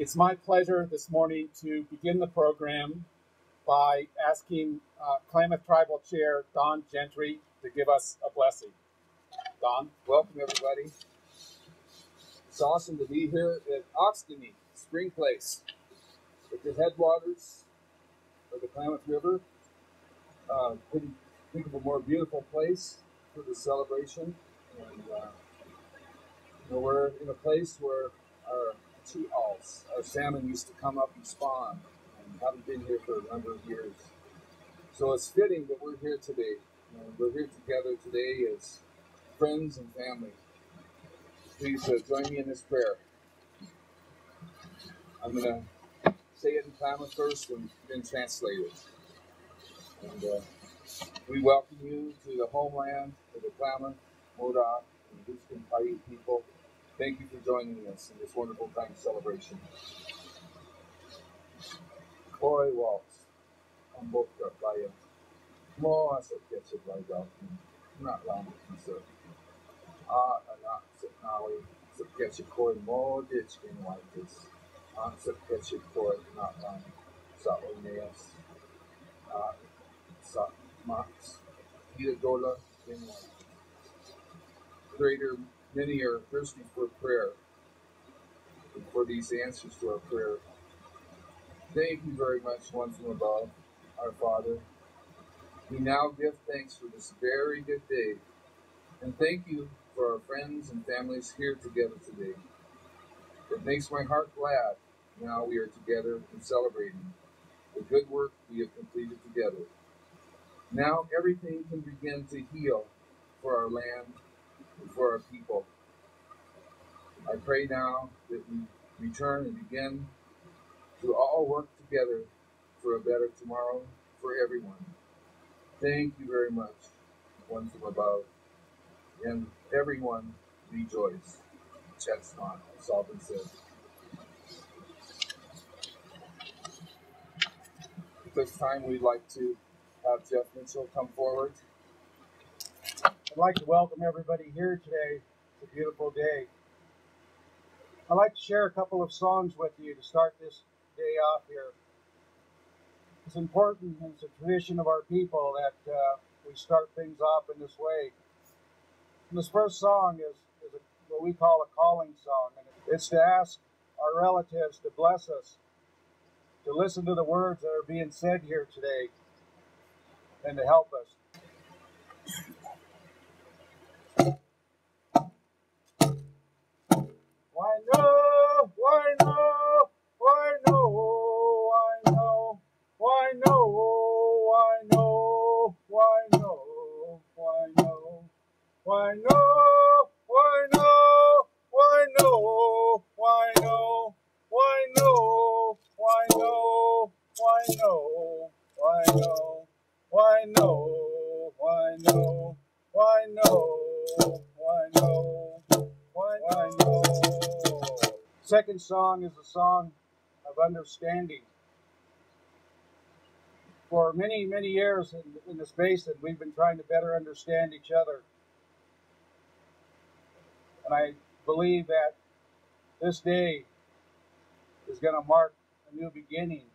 It's my pleasure this morning to begin the program by asking Klamath Tribal Chair Don Gentry to give us a blessing. Don. Welcome, everybody. It's awesome to be here at Oxtony Spring Place at the headwaters of the Klamath River. Couldn't think of a more beautiful place for the celebration. And we're in a place where our Chiloquin, our salmon, used to come up and spawn, and haven't been here for a number of years. So it's fitting that we're here today. We're here together today as friends and family. Please join me in this prayer. I'm going to say it in Klamath first and then translate it. And we welcome you to the homeland of the Klamath, Modoc, and Houston Paiute people. Thank you for joining us in this wonderful time of celebration. Koi waltz, Ambokta Playa, Mo Asa Ketchup Light not long pizza. Anak Sitnawi, Subketchup Koi, Mo Ditch in Whites, Subketchup Koi, not long, Sa Oneas, Sa Max, Dola in Whites. Greater, many are thirsty for prayer and for these answers to our prayer. Thank you very much, one from above, our Father. We now give thanks for this very good day, and thank you for our friends and families here together today. It makes my heart glad now we are together and celebrating the good work we have completed together. Now everything can begin to heal for our land and for our people. I pray now that we return and begin to all work together for a better tomorrow for everyone. Thank you very much, one from above, and everyone rejoice. Chetsman, Salvin said. At this time, we'd like to have Jeff Mitchell come forward. I'd like to welcome everybody here today. It's a beautiful day. I'd like to share a couple of songs with you to start this day off here. It's important, and it's a tradition of our people that we start things off in this way. And this first song is what we call a calling song, and it's to ask our relatives to bless us, to listen to the words that are being said here today, and to help us. Why no, why no, why no, why no, why no, why no, why no, why no, why no, why no, why no, why no, why no, why no, why no, why no, why no, why no, why no, why no. Why no? Second song is a song of understanding. For many, many years in this basin, we've been trying to better understand each other. And I believe that this day is going to mark a new beginning.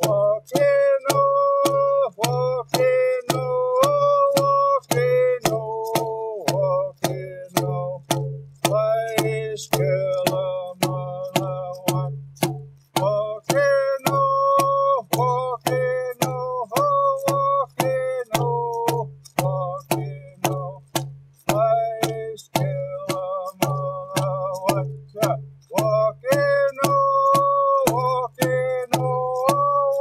Walking, oh, walking, oh, walking, oh, walking, oh, why still walking, oh, walking, oh, walking, oh, walking, oh, why still walking, oh, walking, oh,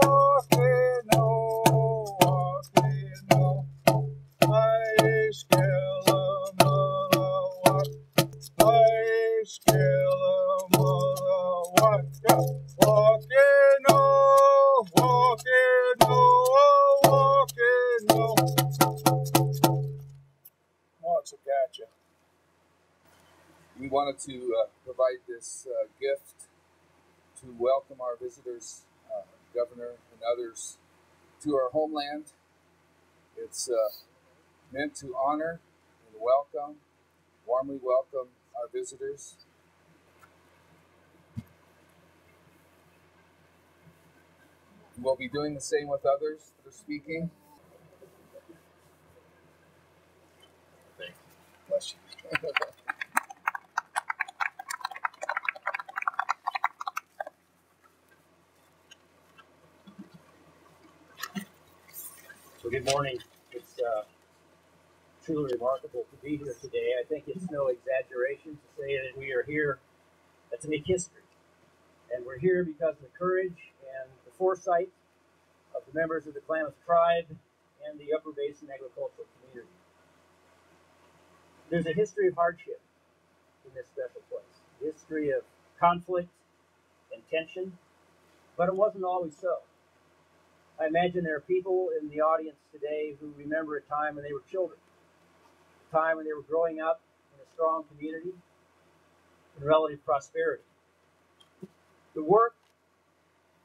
walking, oh, walking, oh, I still I still walking, oh, walking, oh, walking, oh. What's a gotcha? We wanted to provide this gift to welcome our visitors, Governor and others, to our homeland. It's meant to honor and welcome warmly welcome our visitors. We'll be doing the same with others that are speaking. Thank you. Bless you. So good morning. It's truly remarkable to be here today. I think it's no exaggeration to say that we are here to make history. And we're here because of the courage and the foresight of the members of the Klamath Tribe and the Upper Basin agricultural community. There's a history of hardship in this special place, a history of conflict and tension, but it wasn't always so. I imagine there are people in the audience today who remember a time when they were children, a time when they were growing up in a strong community and relative prosperity. The work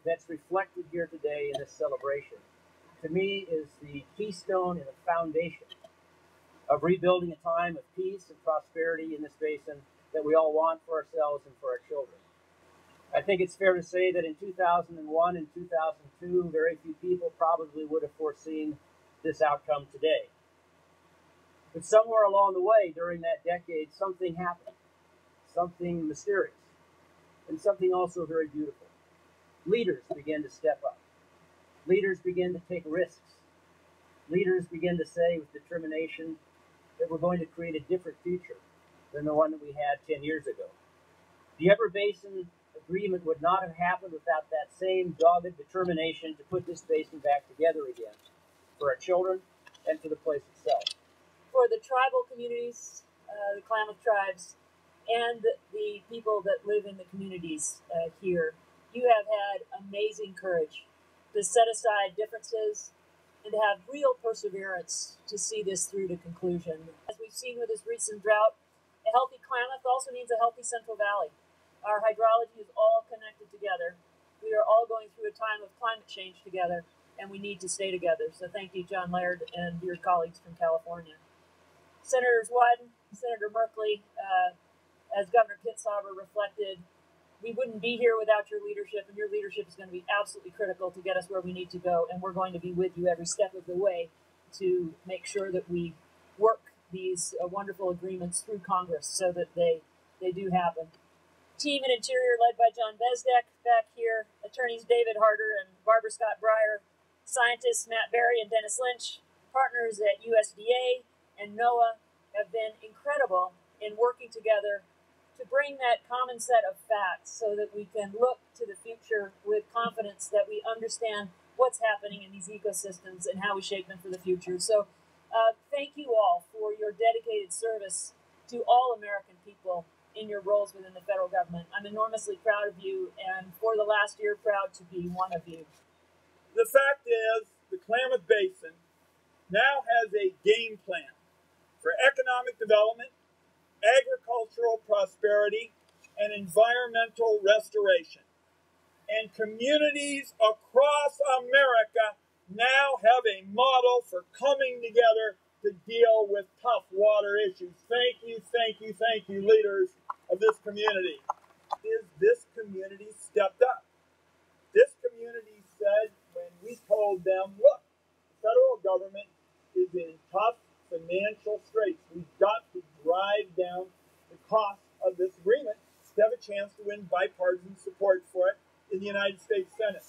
that's reflected here today in this celebration, to me, is the keystone and the foundation of rebuilding a time of peace and prosperity in this basin that we all want for ourselves and for our children. I think it's fair to say that in 2001 and 2002, very few people probably would have foreseen this outcome today. But somewhere along the way during that decade, something happened, something mysterious, and something also very beautiful. Leaders began to step up. Leaders began to take risks. Leaders began to say with determination that we're going to create a different future than the one that we had 10 years ago. The Upper Basin Agreement would not have happened without that same dogged determination to put this basin back together again for our children and for the place itself. For the tribal communities, the Klamath Tribes, and the people that live in the communities here, you have had amazing courage to set aside differences and to have real perseverance to see this through to conclusion. As we've seen with this recent drought, a healthy Klamath also means a healthy Central Valley. Our hydrology is all connected together. We are all going through a time of climate change together, and we need to stay together. So thank you, John Laird, and your colleagues from California. Senators Wyden, Senator Merkley, as Governor Kitzhaber reflected, we wouldn't be here without your leadership, and your leadership is going to be absolutely critical to get us where we need to go, and we're going to be with you every step of the way to make sure that we work these wonderful agreements through Congress so that they do happen. Team in Interior led by John Bezdek back here, attorneys David Harder and Barbara Scott Breyer, scientists Matt Berry and Dennis Lynch, partners at USDA and NOAA have been incredible in working together to bring that common set of facts so that we can look to the future with confidence that we understand what's happening in these ecosystems and how we shape them for the future. So thank you all for your dedicated service to all American people in your roles within the federal government. I'm enormously proud of you, and for the last year, proud to be one of you. The fact is, the Klamath Basin now has a game plan for economic development, agricultural prosperity, and environmental restoration. And communities across America now have a model for coming together to deal with tough water issues. Thank you, leaders of this community. This community stepped up. This community said when we told them, look, the federal government is in tough financial straits. We've got to drive down the cost of this agreement to have a chance to win bipartisan support for it in the United States Senate.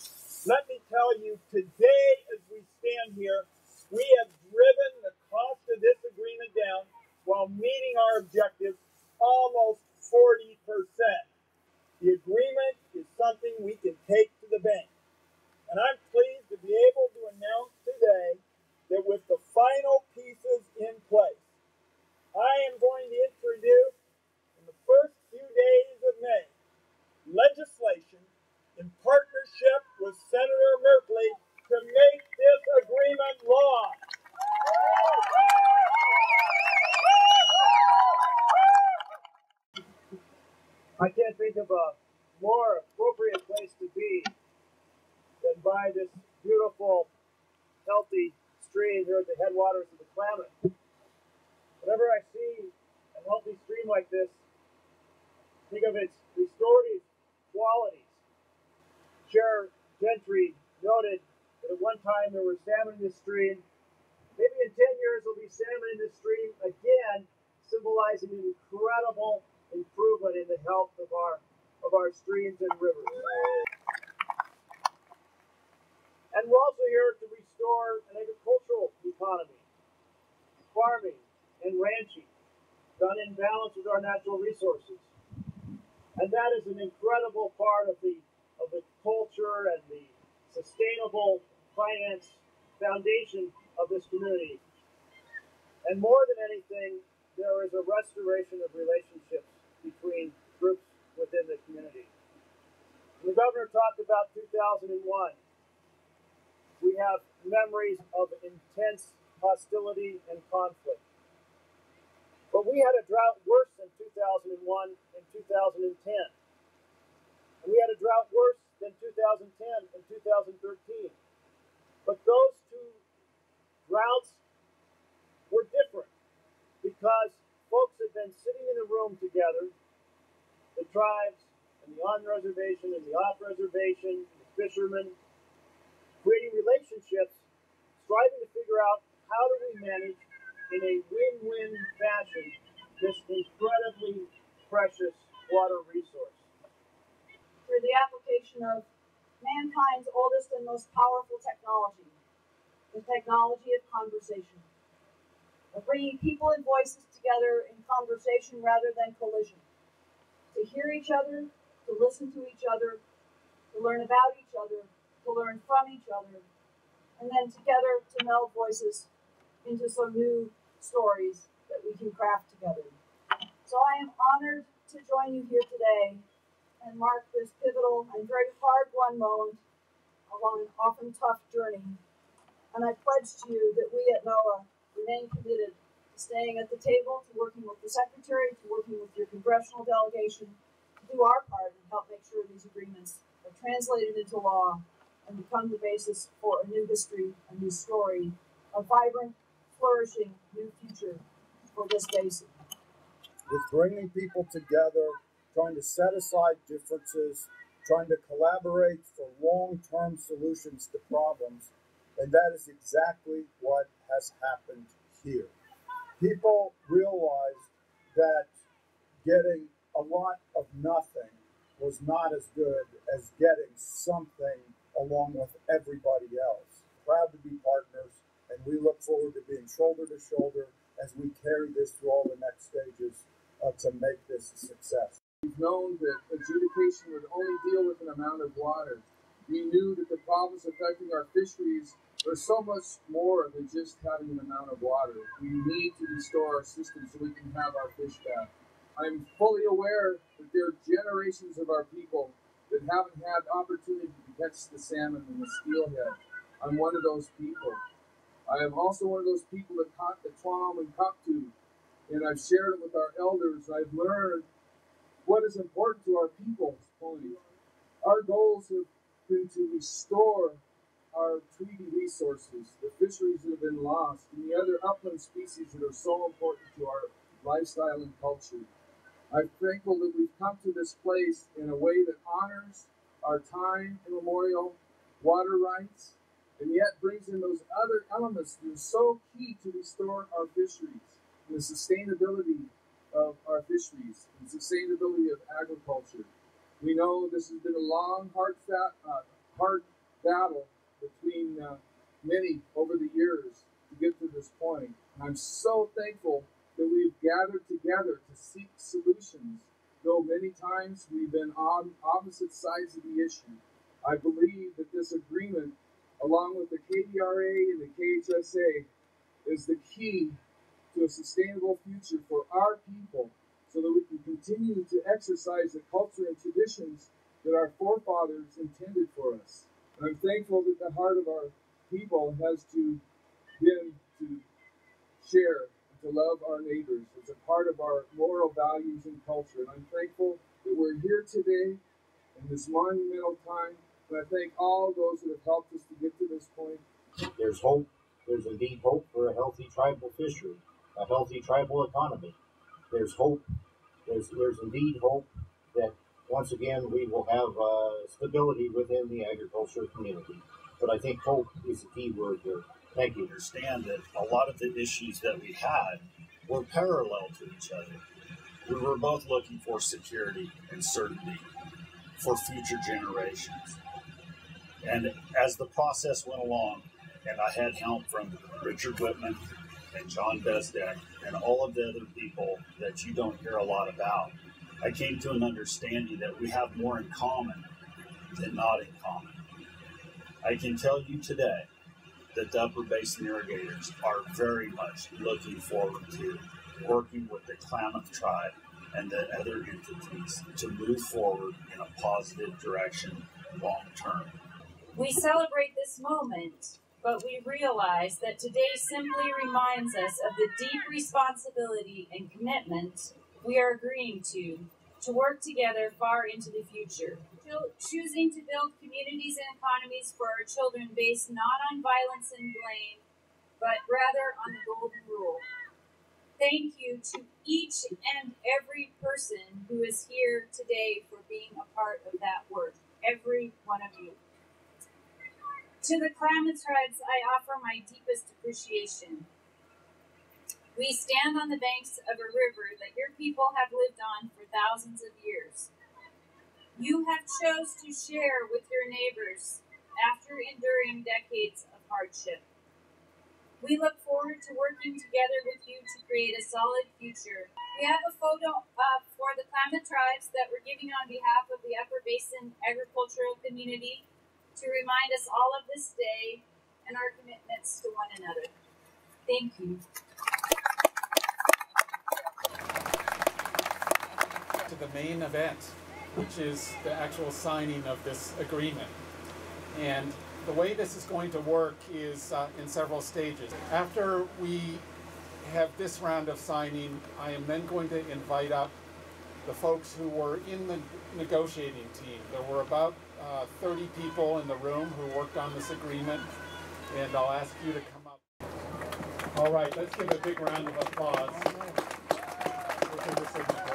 Let me tell you, today as we stand here, we have driven the cost of this agreement down while meeting our objectives almost 40%. The agreement is something we can take to the bank. And I'm pleased to be able to announce today that with the final pieces in place, I am going to introduce, in the first few days of May, legislation in partnership with Senator Merkley to make this agreement law. I can't think of a more appropriate place to be than by this beautiful, healthy stream here at the headwaters of the Klamath. Whenever I see an healthy stream like this, think of its restorative qualities. Chair Gentry noted that at one time there were salmon in this stream. Maybe in 10 years there'll be salmon in this stream again, symbolizing an incredible improvement in the health of our streams and rivers. And we're also here to restore an agricultural economy, farming and ranching, done in balance with our natural resources. And that is an incredible part of the culture and the sustainable finance foundation of this community. And more than anything, there is a restoration of relationships between groups within the community. The governor talked about 2001. We have memories of intense hostility and conflict. But we had a drought worse than 2001 and 2010. And we had a drought worse than 2010 and 2013. But those two droughts were different because folks had been sitting in a room together, the tribes and the on-reservation and the off-reservation, the fishermen, creating relationships, striving to figure out how do we manage in a win-win fashion this incredibly precious water resource. Through the application of mankind's oldest and most powerful technology, the technology of conversation, of bringing people and voices together in conversation rather than collision, to hear each other, to listen to each other, to learn about each other, to learn from each other, and then together to meld voices into some new stories that we can craft together. So I am honored to join you here today and mark this pivotal and very hard-won moment along an often tough journey. And I pledge to you that we at NOAA remain committed to staying at the table, to working with the Secretary, to working with your congressional delegation, to do our part and help make sure these agreements are translated into law and become the basis for a new history, a new story, a vibrant, flourishing new future for this basin. With bringing people together, trying to set aside differences, trying to collaborate for long-term solutions to problems, and that is exactly what has happened here. People realized that getting a lot of nothing was not as good as getting something along with everybody else. Proud to be partners, and we look forward to being shoulder to shoulder as we carry this through all the next stages to make this a success. We've known that adjudication would only deal with an amount of water. We knew that the problems affecting our fisheries are so much more than just having an amount of water. We need to restore our system so we can have our fish back. I'm fully aware that there are generations of our people that haven't had opportunity to catch the salmon and the steelhead. I'm one of those people. I am also one of those people that caught the twam and cockatoo, and I've shared it with our elders. I've learned what is important to our people. Our goals have been to restore our treaty resources, the fisheries that have been lost, and the other upland species that are so important to our lifestyle and culture. I'm thankful that we've come to this place in a way that honors our time immemorial water rights, and yet brings in those other elements that are so key to restore our fisheries and the sustainability of our fisheries and sustainability of agriculture. We know this has been a long, hard battle between many over the years to get to this point. And I'm so thankful that we've gathered together to seek solutions, though many times we've been on opposite sides of the issue. I believe that this agreement, along with the KDRA and the KHSA, is the key to a sustainable future for our people so that we can continue to exercise the culture and traditions that our forefathers intended for us. And I'm thankful that the heart of our people has been to share and to love our neighbors. It's a part of our moral values and culture. And I'm thankful that we're here today in this monumental time. And I thank all those that have helped us to get to this point. There's hope. There's indeed hope for a healthy tribal fishery, a healthy tribal economy. there's hope. There's indeed hope that once again we will have stability within the agriculture community. But I think hope is the key word here. Thank you. Understand that a lot of the issues that we had were parallel to each other. We were both looking for security and certainty for future generations. And as the process went along, and I had help from Richard Whitman and John Bezdek and all of the other people that you don't hear a lot about, I came to an understanding that we have more in common than not in common. I can tell you today that the Upper Basin Irrigators are very much looking forward to working with the Klamath Tribe and the other entities to move forward in a positive direction long term. We celebrate this moment, but we realize that today simply reminds us of the deep responsibility and commitment we are agreeing to work together far into the future. Choosing to build communities and economies for our children based not on violence and blame, but rather on the golden rule. Thank you to each and every person who is here today for being a part of that work, every one of you. To the Klamath Tribes, I offer my deepest appreciation. We stand on the banks of a river that your people have lived on for thousands of years. You have chose to share with your neighbors after enduring decades of hardship. We look forward to working together with you to create a solid future. We have a photo for the Klamath Tribes that we're giving on behalf of the Upper Basin agricultural community to remind us all of this day and our commitments to one another. Thank you. To the main event, which is the actual signing of this agreement. And the way this is going to work is in several stages. After we have this round of signing, I am then going to invite up the folks who were in the negotiating team. There were about 30 people in the room who worked on this agreement, and I'll ask you to come up. All right, let's give a big round of applause for the signature.